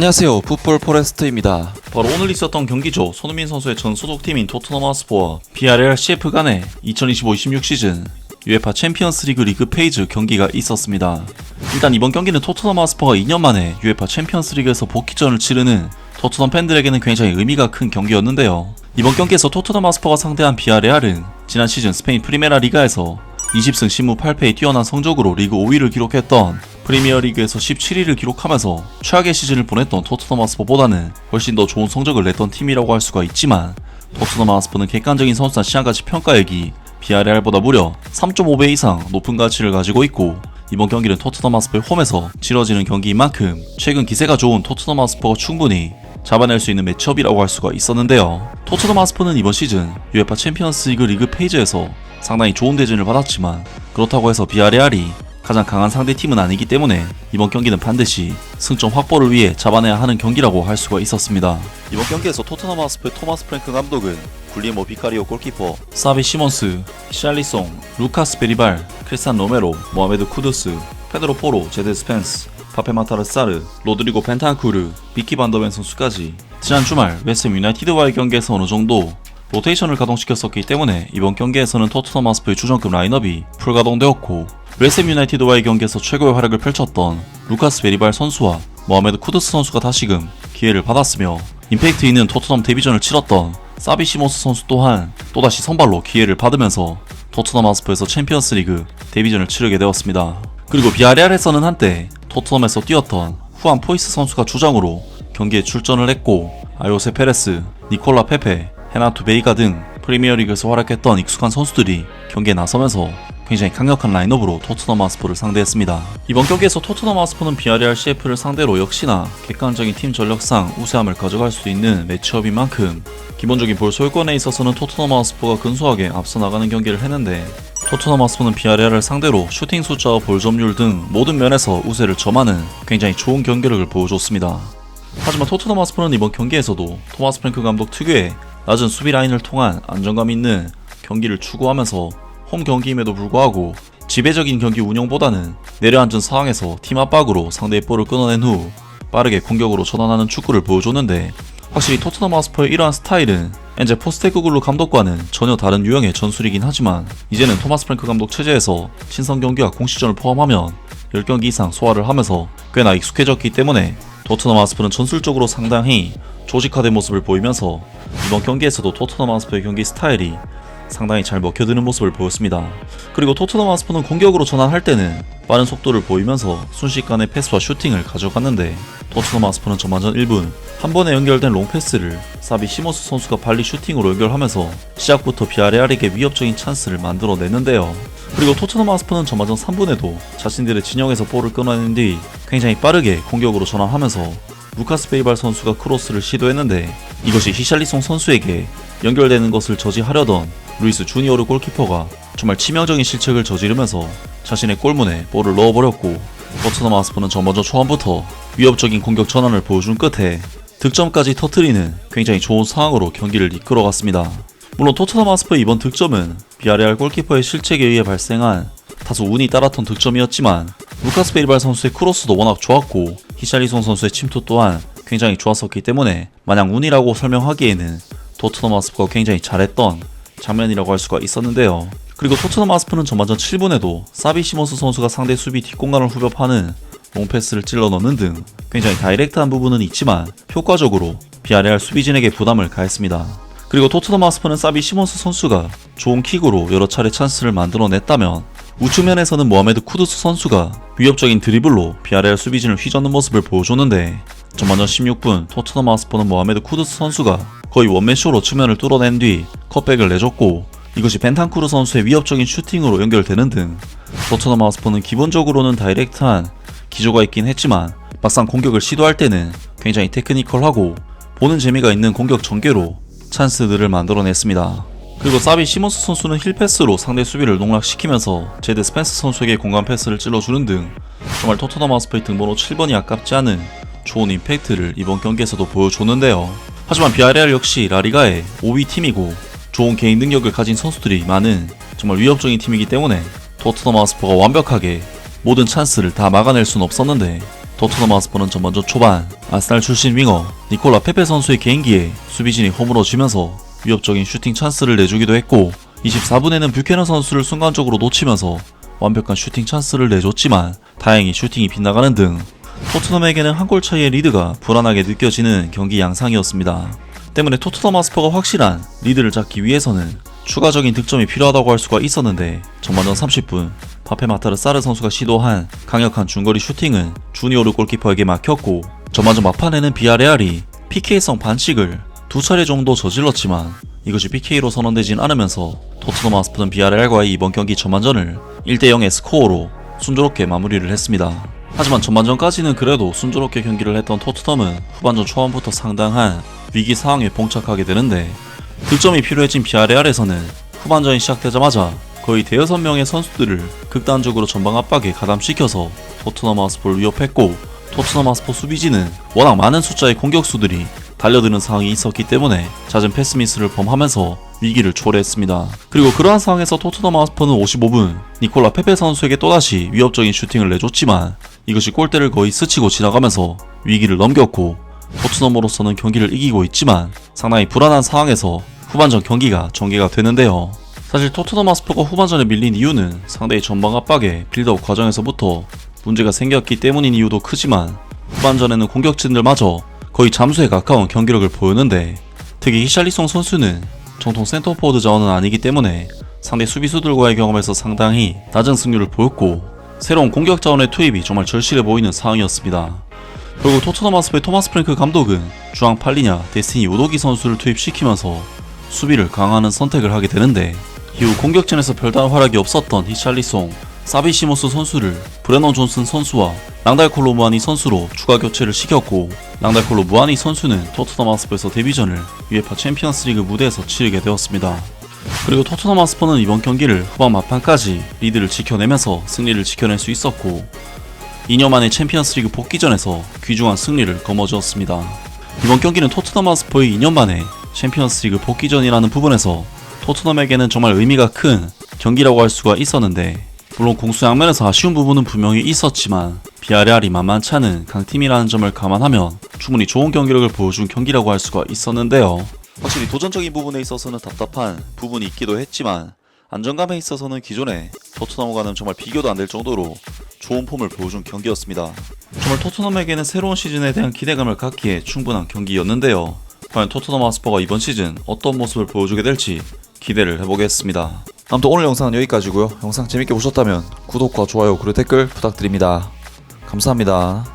안녕하세요, 풋볼 포레스트입니다. 바로 오늘 있었던 경기죠. 손흥민 선수의 전 소속팀인 토트넘 하스퍼와 BRL CF 간의 2025-26 시즌 UEFA 챔피언스 리그 페이즈 경기가 있었습니다. 일단 이번 경기는 토트넘 하스퍼가 2년 만에 UEFA 챔피언스 리그에서 복귀전을 치르는 토트넘 팬들에게는 굉장히 의미가 큰 경기였는데요. 이번 경기에서 토트넘 하스퍼가 상대한 BRL은 지난 시즌 스페인 프리메라 리가에서 20승 10무 8패의 뛰어난 성적으로 리그 5위를 기록했던 프리미어리그에서 17위를 기록하면서 최악의 시즌을 보냈던 토트넘 하스퍼보다는 훨씬 더 좋은 성적을 냈던 팀이라고 할 수가 있지만, 토트넘 하스퍼는 객관적인 선수나 시장가치 평가액이 BRL보다 무려 3.5배 이상 높은 가치를 가지고 있고, 이번 경기는 토트넘 하스퍼의 홈에서 치러지는 경기인 만큼 최근 기세가 좋은 토트넘 하스퍼가 충분히 잡아낼 수 있는 매치업이라고 할 수가 있었는데요. 토트넘 하스퍼는 이번 시즌 UEFA 챔피언스 리그 페이지에서 상당히 좋은 대진을 받았지만, 그렇다고 해서 BRL이 가장 강한 상대팀은 아니기 때문에 이번 경기는 반드시 승점 확보를 위해 잡아내야 하는 경기라고 할 수가 있었습니다. 이번 경기에서 토트넘 하스퍼의 토마스 프랭크 감독은 굴리모 비카리오 골키퍼, 사비 시몬스, 히샬리송, 루카스 베리발, 크리스탄 로메로, 모하메드 쿠두스, 페드로 포로, 제드 스펜스, 파페 마타르 사르, 로드리고 벤탄쿠르, 비키 반더벤 선수까지 지난 주말 웨스트햄 유나이티드와의 경기에서 어느 정도 로테이션을 가동시켰었기 때문에 이번 경기에서는 토트넘 하스퍼의 주전급 라인업이 풀가동되었고, 웨스트햄 유나이티드와의 경기에서 최고의 활약을 펼쳤던 루카스 베리발 선수와 모하메드 쿠두스 선수가 다시금 기회를 받았으며, 임팩트 있는 토트넘 데뷔전을 치렀던 사비 시몬스 선수 또한 또다시 선발로 기회를 받으면서 토트넘 하스퍼에서 챔피언스 리그 데뷔전을 치르게 되었습니다. 그리고 BRL에서는 한때 토트넘에서 뛰었던 후안 포이스 선수가 주장으로 경기에 출전을 했고, 아요세 페레스, 니콜라 페페, 헤나투 베이가 등 프리미어리그에서 활약했던 익숙한 선수들이 경기에 나서면서 굉장히 강력한 라인업으로 토트넘 하스퍼를 상대했습니다. 이번 경기에서 토트넘 하스퍼는 BRL CF를 상대로 역시나 객관적인 팀 전력상 우세함을 가져갈 수 있는 매치업인 만큼 기본적인 볼 소유권에 있어서는 토트넘 하스퍼가 근소하게 앞서 나가는 경기를 했는데, 토트넘 하스퍼는 BRL을 상대로 슈팅 숫자와 볼 점유율 등 모든 면에서 우세를 점하는 굉장히 좋은 경기력을 보여줬습니다. 하지만 토트넘 하스퍼는 이번 경기에서도 토마스 프랭크 감독 특유의 낮은 수비 라인을 통한 안정감 있는 경기를 추구하면서 홈 경기임에도 불구하고 지배적인 경기 운영보다는 내려앉은 상황에서 팀 압박으로 상대의 볼을 끊어낸 후 빠르게 공격으로 전환하는 축구를 보여줬는데, 확실히 토트넘 하스퍼의 이러한 스타일은 엔제 포스테코글루 감독과는 전혀 다른 유형의 전술이긴 하지만, 이제는 토마스 프랭크 감독 체제에서 친선 경기와 공식전을 포함하면 10경기 이상 소화를 하면서 꽤나 익숙해졌기 때문에 토트넘 하스퍼는 전술적으로 상당히 조직화된 모습을 보이면서 이번 경기에서도 토트넘 하스퍼의 경기 스타일이 상당히 잘 먹혀드는 모습을 보였습니다. 그리고 토트넘 하스퍼는 공격으로 전환할 때는 빠른 속도를 보이면서 순식간에 패스와 슈팅을 가져갔는데, 토트넘 하스퍼는 전반전 1분 한 번에 연결된 롱패스를 사비 시몬스 선수가 발리 슈팅으로 연결하면서 시작부터 BRL에게 위협적인 찬스를 만들어냈는데요. 그리고 토트넘 하스퍼는 전반전 3분에도 자신들의 진영에서 볼을 끊어낸 뒤 굉장히 빠르게 공격으로 전환하면서 루카스 베이발 선수가 크로스를 시도했는데, 이것이 히샬리송 선수에게 연결되는 것을 저지하려던 루이스 주니어르 골키퍼가 정말 치명적인 실책을 저지르면서 자신의 골문에 볼을 넣어버렸고, 토트넘 하스퍼는 전반전 초반부터 위협적인 공격 전환을 보여준 끝에 득점까지 터뜨리는 굉장히 좋은 상황으로 경기를 이끌어갔습니다. 물론 토트넘 하스퍼의 이번 득점은 BRL 골키퍼의 실책에 의해 발생한 다소 운이 따랐던 득점이었지만, 루카스 베리발 선수의 크로스도 워낙 좋았고 히샬리송 선수의 침투 또한 굉장히 좋았었기 때문에 마냥 운이라고 설명하기에는 토트넘 하스퍼가 굉장히 잘했던 장면이라고 할 수가 있었는데요. 그리고 토트넘 하스퍼는 전반전 7분에도 사비 시몬스 선수가 상대 수비 뒷공간을 후벼파는 롱패스를 찔러 넣는 등 굉장히 다이렉트한 부분은 있지만 효과적으로 BRL 수비진에게 부담을 가했습니다. 그리고 토트넘 하스퍼는 사비 시몬스 선수가 좋은 킥으로 여러 차례 찬스를 만들어냈다면, 우측면에서는 모하메드 쿠두스 선수가 위협적인 드리블로 BRL 수비진을 휘젓는 모습을 보여줬는데, 전반전 16분 토트넘 하스퍼는 모하메드 쿠두스 선수가 거의 원맨쇼로 측면을 뚫어낸 뒤 컷백을 내줬고, 이것이 벤탄쿠르 선수의 위협적인 슈팅으로 연결되는 등 토트넘 하스퍼는 기본적으로는 다이렉트한 기조가 있긴 했지만, 막상 공격을 시도할 때는 굉장히 테크니컬하고 보는 재미가 있는 공격 전개로 찬스들을 만들어냈습니다. 그리고 사비 시몬스 선수는 힐패스로 상대 수비를 농락시키면서 제드 스펜스 선수에게 공간 패스를 찔러주는 등 정말 토트넘 하스퍼의 등번호 7번이 아깝지 않은 좋은 임팩트를 이번 경기에서도 보여줬는데요. 하지만 BRL 역시 라리가의 5위 팀이고 좋은 개인 능력을 가진 선수들이 많은 정말 위협적인 팀이기 때문에 토트넘 하스퍼가 완벽하게 모든 찬스를 다 막아낼 수는 없었는데, 토트넘 하스퍼는 전반전 초반 아스날 출신 윙어 니콜라 페페 선수의 개인기에 수비진이 허물어지면서 위협적인 슈팅 찬스를 내주기도 했고 24분에는 뷰캐넌 선수를 순간적으로 놓치면서 완벽한 슈팅 찬스를 내줬지만 다행히 슈팅이 빗나가는 등 토트넘에게는 한 골 차이의 리드가 불안하게 느껴지는 경기 양상이었습니다. 때문에 토트넘 하스퍼가 확실한 리드를 잡기 위해서는 추가적인 득점이 필요하다고 할 수가 있었는데 전반전 30분 파페 마타르 사르 선수가 시도한 강력한 중거리 슈팅은 주니오르 골키퍼에게 막혔고 전반전 막판에는 비아레알이 PK성 반칙을 두 차례 정도 저질렀지만 이것이 PK로 선언되진 않으면서 토트넘 하스퍼는 비아레알과의 이번 경기 전반전을 1대0의 스코어로 순조롭게 마무리를 했습니다. 하지만 전반전까지는 그래도 순조롭게 경기를 했던 토트넘은 후반전 초반부터 상당한 위기 상황에 봉착하게 되는데 득점이 필요해진 비아레알에서는 후반전이 시작되자마자 거의 대여섯 명의 선수들을 극단적으로 전방 압박에 가담시켜서 토트넘 하스퍼를 위협했고 토트넘 하스퍼 수비진은 워낙 많은 숫자의 공격수들이 달려드는 상황이 있었기 때문에 잦은 패스 미스를 범하면서 위기를 초래했습니다. 그리고 그러한 상황에서 토트넘 하스퍼는 55분 니콜라 페페 선수에게 또다시 위협적인 슈팅을 내줬지만 이것이 골대를 거의 스치고 지나가면서 위기를 넘겼고 토트넘으로서는 경기를 이기고 있지만 상당히 불안한 상황에서 후반전 경기가 전개가 되는데요. 사실 토트넘 하스퍼가 후반전에 밀린 이유는 상대의 전방 압박에 빌드업 과정에서부터 문제가 생겼기 때문인 이유도 크지만 후반전에는 공격진들마저 거의 잠수에 가까운 경기력을 보였는데 특히 히샬리송 선수는 정통 센터포워드 자원은 아니기 때문에 상대 수비수들과의 경험에서 상당히 낮은 승률을 보였고 새로운 공격 자원의 투입이 정말 절실해 보이는 상황이었습니다. 결국 토트넘 하스퍼의 토마스 프랭크 감독은 주앙 팔리냐 데스티니 우도기 선수를 투입시키면서 수비를 강화하는 선택을 하게 되는데 이후 공격진에서 별다른 활약이 없었던 히샬리송, 사비시모스 선수를 브레넌 존슨 선수와 랑달콜로 무아니 선수로 추가 교체를 시켰고 랑달콜로 무아니 선수는 토트넘 하스퍼에서 데뷔전을 UEFA 챔피언스 리그 무대에서 치르게 되었습니다. 그리고 토트넘 하스퍼는 이번 경기를 후반 막판까지 리드를 지켜내면서 승리를 지켜낼 수 있었고 2년 만에 챔피언스 리그 복귀전에서 귀중한 승리를 거머쥐었습니다. 이번 경기는 토트넘 하스퍼의 2년 만에 챔피언스 리그 복귀전이라는 부분에서 토트넘에게는 정말 의미가 큰 경기라고 할 수가 있었는데 물론 공수양면에서 아쉬운 부분은 분명히 있었지만 비아레알이 만만치 않은 강팀이라는 점을 감안하면 충분히 좋은 경기력을 보여준 경기라고 할 수가 있었는데요. 확실히 도전적인 부분에 있어서는 답답한 부분이 있기도 했지만 안정감에 있어서는 기존의 토트넘과는 정말 비교도 안 될 정도로 좋은 폼을 보여준 경기였습니다. 정말 토트넘에게는 새로운 시즌에 대한 기대감을 갖기에 충분한 경기였는데요. 과연 토트넘 하스퍼가 이번 시즌 어떤 모습을 보여주게 될지 기대를 해보겠습니다. 아무튼 오늘 영상은 여기까지고요. 영상 재밌게 보셨다면 구독과 좋아요 그리고 댓글 부탁드립니다. 감사합니다.